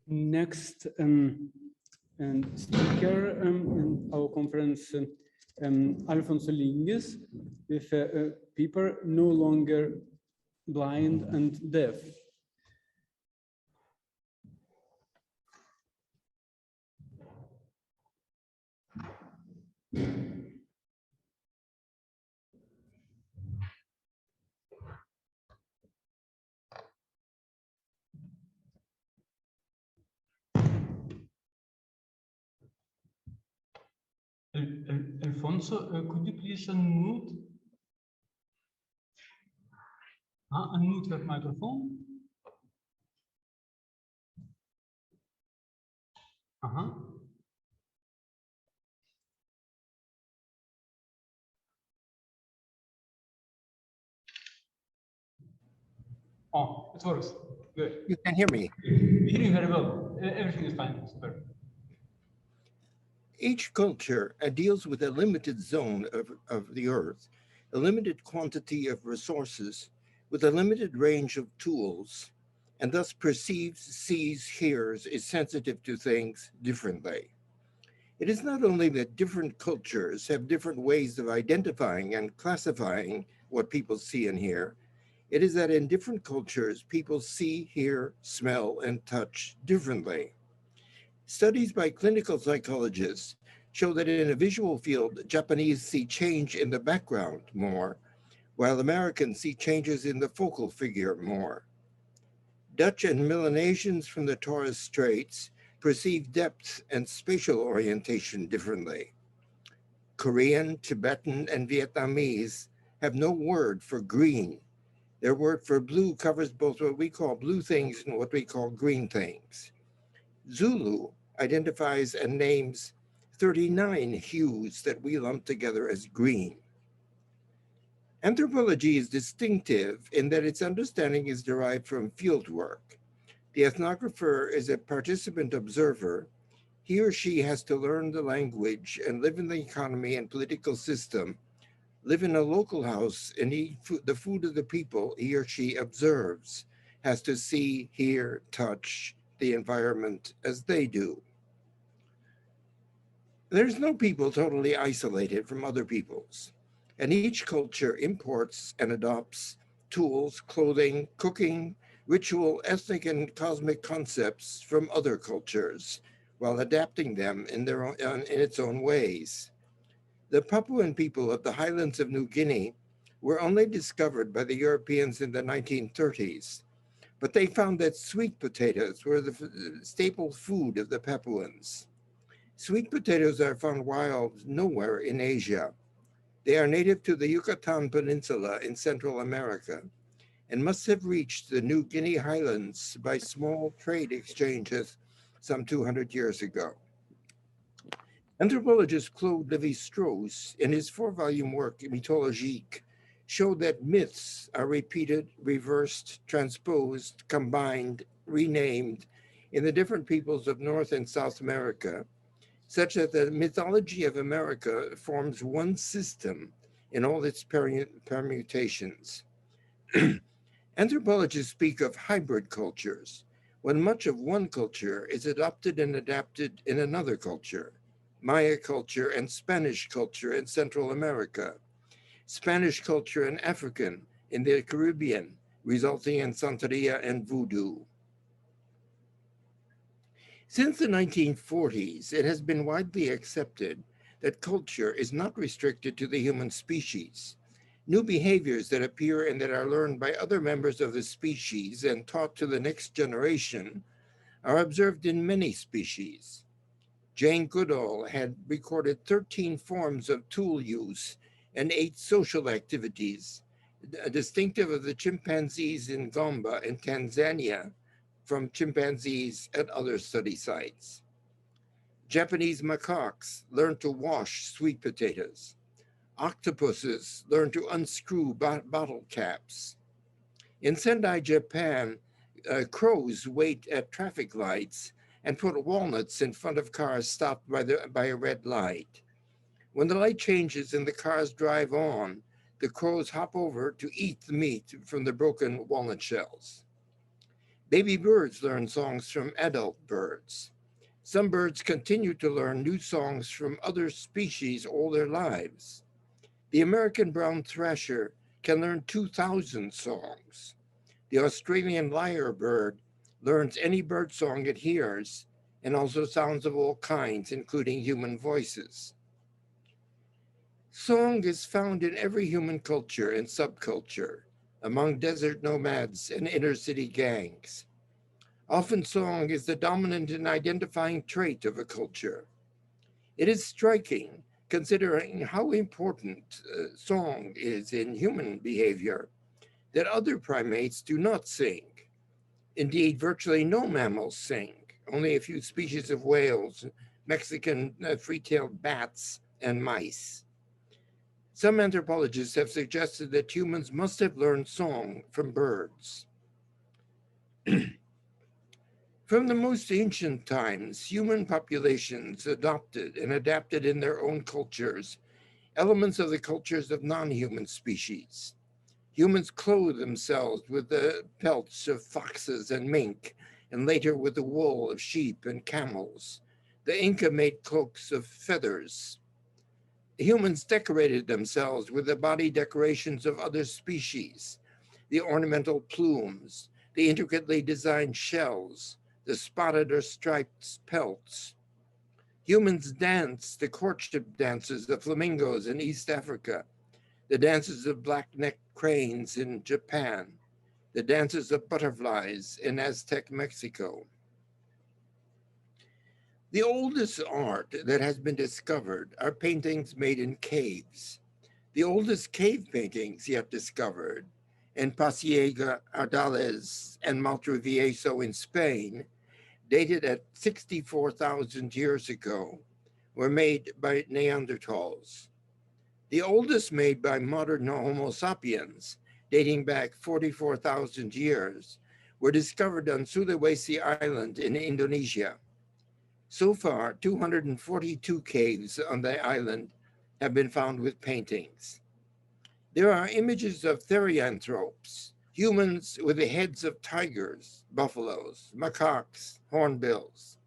Next speaker in our conference, Alphonso Lingis, with people no longer blind and deaf. Alfonso, could you please unmute? Unmute that microphone. Oh, it works. Good. You can hear me. We hear you very well. Everything is fine. Super. Each culture deals with a limited zone of the earth, a limited quantity of resources, with a limited range of tools, and thus perceives, sees, hears, is sensitive to things differently. It is not only that different cultures have different ways of identifying and classifying what people see and hear, it is that in different cultures, people see, hear, smell, and touch differently. Studies by clinical psychologists show that in a visual field, Japanese see change in the background more, while Americans see changes in the focal figure more. Dutch and Melanesians from the Torres Straits perceive depth and spatial orientation differently. Korean, Tibetan, and Vietnamese have no word for green. Their word for blue covers both what we call blue things and what we call green things. Zulu identifies and names 39 hues that we lump together as green. Anthropology is distinctive in that its understanding is derived from fieldwork. The ethnographer is a participant observer. He or she has to learn the language and live in the economy and political system, live in a local house and eat the food of the people he or she observes, has to see, hear, touch the environment as they do. There's no people totally isolated from other peoples, and each culture imports and adopts tools, clothing, cooking, ritual, ethnic, and cosmic concepts from other cultures while adapting them in its own ways. The Papuan people of the highlands of New Guinea were only discovered by the Europeans in the 1930s, but they found that sweet potatoes were the staple food of the Papuans. Sweet potatoes are found wild nowhere in Asia. They are native to the Yucatan Peninsula in Central America and must have reached the New Guinea highlands by small trade exchanges some 200 years ago. Anthropologist Claude Lévi-Strauss, in his 4-volume work Mythologique, showed that myths are repeated, reversed, transposed, combined, renamed in the different peoples of North and South America, such that the mythology of America forms one system in all its permutations. Anthropologists speak of hybrid cultures, when much of one culture is adopted and adapted in another culture. Maya culture and Spanish culture in Central America, Spanish culture and African in the Caribbean, resulting in Santeria and Voodoo. Since the 1940s, it has been widely accepted that culture is not restricted to the human species. New behaviors that appear and that are learned by other members of the species and taught to the next generation are observed in many species. Jane Goodall had recorded 13 forms of tool use and 8 social activities, distinctive of the chimpanzees in Gombe in Tanzania from chimpanzees at other study sites. Japanese macaques learned to wash sweet potatoes. Octopuses learned to unscrew bottle caps. In Sendai, Japan, crows wait at traffic lights and put walnuts in front of cars stopped by a red light. When the light changes and the cars drive on, the crows hop over to eat the meat from the broken walnut shells. Baby birds learn songs from adult birds. Some birds continue to learn new songs from other species all their lives. The American brown thrasher can learn 2,000 songs. The Australian lyrebird learns any bird song it hears and also sounds of all kinds, including human voices. Song is found in every human culture and subculture, among desert nomads and inner city gangs. Often, song is the dominant and identifying trait of a culture. It is striking, considering how important song is in human behavior, that other primates do not sing. Indeed, virtually no mammals sing. Only a few species of whales, Mexican free-tailed bats, and mice. Some anthropologists have suggested that humans must have learned song from birds. From the most ancient times, human populations adopted and adapted in their own cultures elements of the cultures of non-human species. Humans clothe themselves with the pelts of foxes and mink, and later with the wool of sheep and camels. The Inca made cloaks of feathers. Humans decorated themselves with the body decorations of other species, the ornamental plumes, the intricately designed shells, the spotted or striped pelts. Humans danced the courtship dances of flamingos in East Africa, the dances of black-necked cranes in Japan, the dances of butterflies in Aztec Mexico. The oldest art that has been discovered are paintings made in caves. The oldest cave paintings yet discovered in Pasiega, Ardales, and Maltravieso in Spain, dated at 64,000 years ago, were made by Neanderthals. The oldest made by modern Homo sapiens, dating back 44,000 years, were discovered on Sulawesi Island in Indonesia. So far, 242 caves on the island have been found with paintings. There are images of therianthropes, humans with the heads of tigers, buffaloes, macaques, hornbills.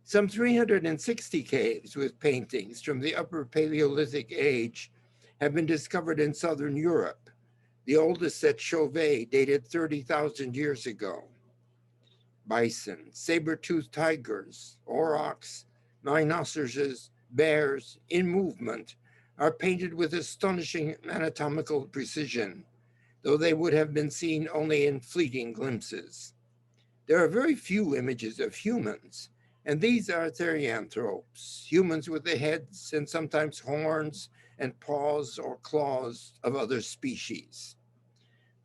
Some 360 caves with paintings from the Upper Paleolithic age have been discovered in southern Europe. The oldest at Chauvet dated 30,000 years ago. Bison, saber-toothed tigers, aurochs, rhinoceroses, bears in movement are painted with astonishing anatomical precision, though they would have been seen only in fleeting glimpses. There are very few images of humans, and these are therianthropes, humans with the heads and sometimes horns and paws or claws of other species.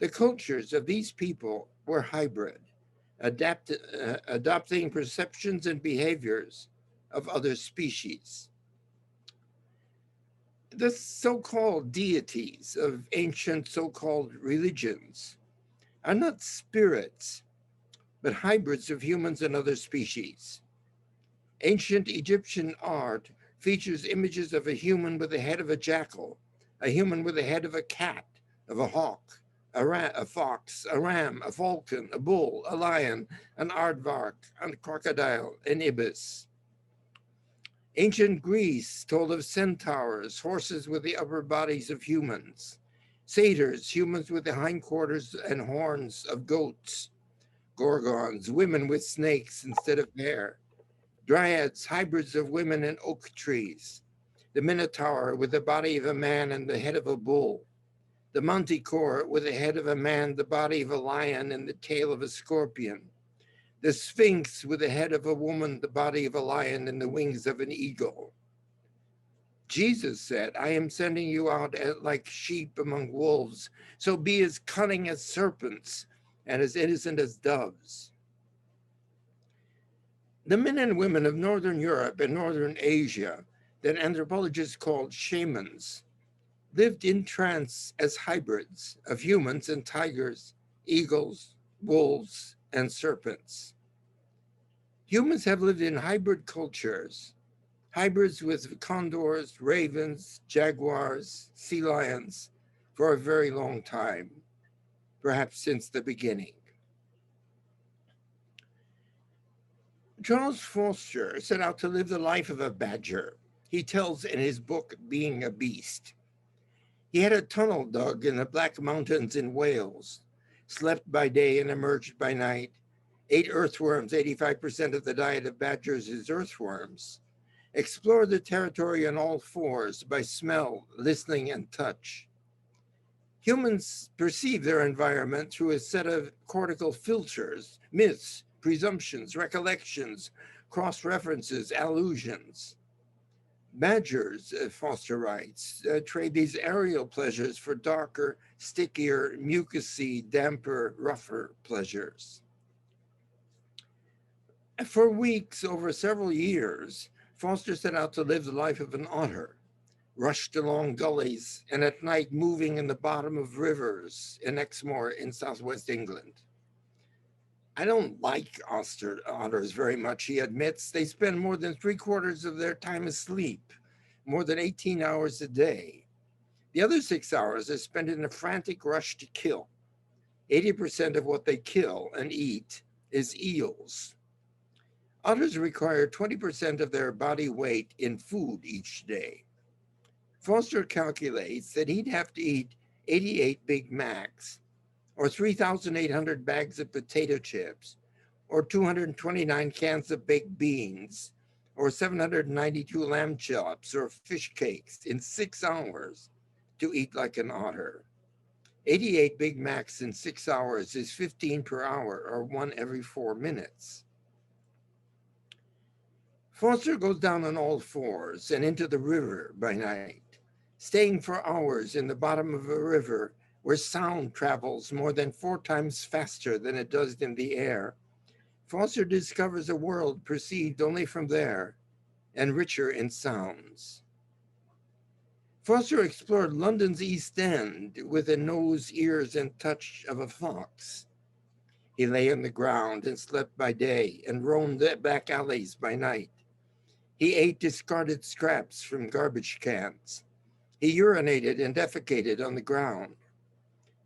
The cultures of these people were hybrid, adopting perceptions and behaviors of other species. The so-called deities of ancient so-called religions are not spirits, but hybrids of humans and other species. Ancient Egyptian art features images of a human with the head of a jackal, a human with the head of a cat, of a hawk, a fox, a ram, a falcon, a bull, a lion, an aardvark, a crocodile, an ibis. Ancient Greece told of centaurs, horses with the upper bodies of humans, satyrs, humans with the hindquarters and horns of goats, gorgons, women with snakes instead of hair, dryads, hybrids of women and oak trees, the minotaur with the body of a man and the head of a bull, the manticore with the head of a man, the body of a lion, and the tail of a scorpion, the sphinx with the head of a woman, the body of a lion, and the wings of an eagle. Jesus said, I am sending you out like sheep among wolves, so be as cunning as serpents and as innocent as doves. The men and women of Northern Europe and Northern Asia that anthropologists called shamans lived in trance as hybrids of humans and tigers, eagles, wolves, and serpents. Humans have lived in hybrid cultures, hybrids with condors, ravens, jaguars, sea lions, for a very long time, perhaps since the beginning. Charles Foster set out to live the life of a badger. He tells in his book, Being a Beast. He had a tunnel dug in the Black Mountains in Wales, slept by day and emerged by night, ate earthworms, 85% of the diet of badgers is earthworms, explored the territory on all fours by smell, listening, and touch. Humans perceive their environment through a set of cortical filters, myths, presumptions, recollections, cross-references, allusions. Badgers, Foster writes, trade these aerial pleasures for darker, stickier, mucousy, damper, rougher pleasures. For weeks, over several years, Foster set out to live the life of an otter, rushed along gullies, and at night moving in the bottom of rivers in Exmoor in southwest England. I don't like otters very much, he admits. They spend more than 3/4 of their time asleep, more than 18 hours a day. The other 6 hours are spent in a frantic rush to kill. 80% of what they kill and eat is eels. Otters require 20% of their body weight in food each day. Foster calculates that he'd have to eat 88 Big Macs, or 3,800 bags of potato chips, or 229 cans of baked beans, or 792 lamb chops or fish cakes in 6 hours to eat like an otter. 88 Big Macs in 6 hours is 15 per hour, or 1 every 4 minutes. Foster goes down on all fours and into the river by night, staying for hours in the bottom of a river where sound travels more than 4 times faster than it does in the air. Foster discovers a world perceived only from there and richer in sounds. Foster explored London's East End with the nose, ears, and touch of a fox. He lay on the ground and slept by day and roamed the back alleys by night. He ate discarded scraps from garbage cans. He urinated and defecated on the ground.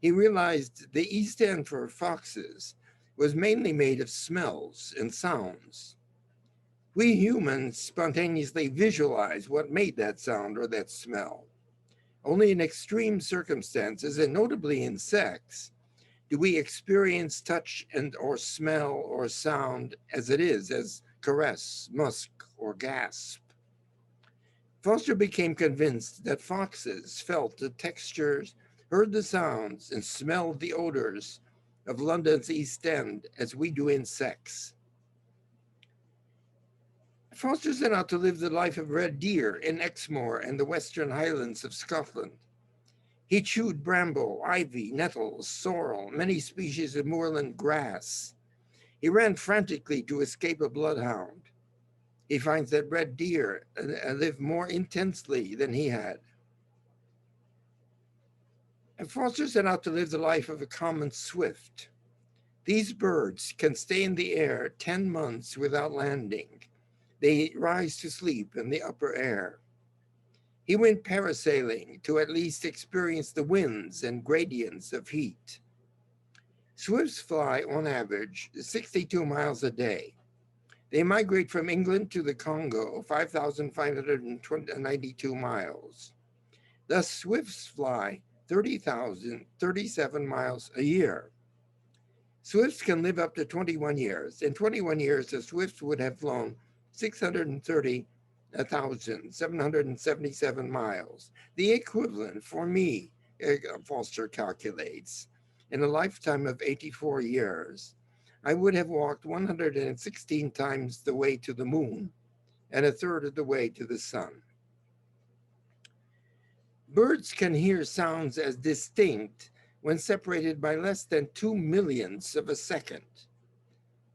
He realized the East End for foxes was mainly made of smells and sounds. We humans spontaneously visualize what made that sound or that smell. Only in extreme circumstances, and notably in sex, do we experience touch and or smell or sound as it is, as caress, musk, or gasp. Foster became convinced that foxes felt the textures, heard the sounds, and smelled the odors of London's East End as we do in sex. Foster set out to live the life of red deer in Exmoor and the Western Highlands of Scotland. He chewed bramble, ivy, nettles, sorrel, many species of moorland grass. He ran frantically to escape a bloodhound. He finds that red deer live more intensely than he had. And Foster set out to live the life of a common swift. These birds can stay in the air 10 months without landing. They rise to sleep in the upper air. He went parasailing to at least experience the winds and gradients of heat. Swifts fly on average 62 miles a day. They migrate from England to the Congo, 5,592 miles. Thus, swifts fly 30,037 miles a year. Swifts can live up to 21 years. In 21 years, the swifts would have flown 630,777 miles, the equivalent for me, Foster calculates, in a lifetime of 84 years. I would have walked 116 times the way to the moon and 1/3 of the way to the sun. Birds can hear sounds as distinct when separated by less than 2 millionths of a second.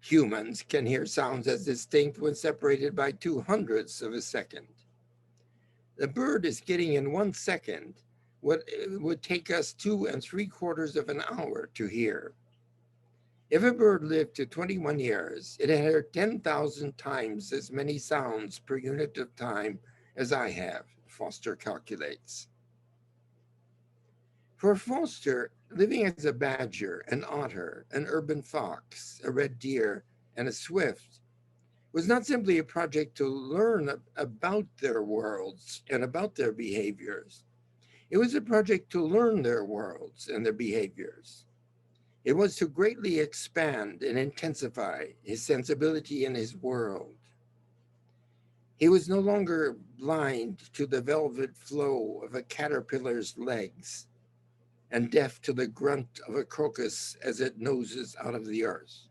Humans can hear sounds as distinct when separated by 2/100ths of a second. The bird is getting in 1 second what it would take us 2 3/4 of an hour to hear. If a bird lived to 21 years, it had heard 10,000 times as many sounds per unit of time as I have, Foster calculates. For Foster, living as a badger, an otter, an urban fox, a red deer, and a swift was not simply a project to learn about their worlds and about their behaviors. It was a project to learn their worlds and their behaviors. It was to greatly expand and intensify his sensibility in his world. He was no longer blind to the velvet flow of a caterpillar's legs and deaf to the grunt of a crocus as it noses out of the earth.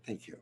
Thank you.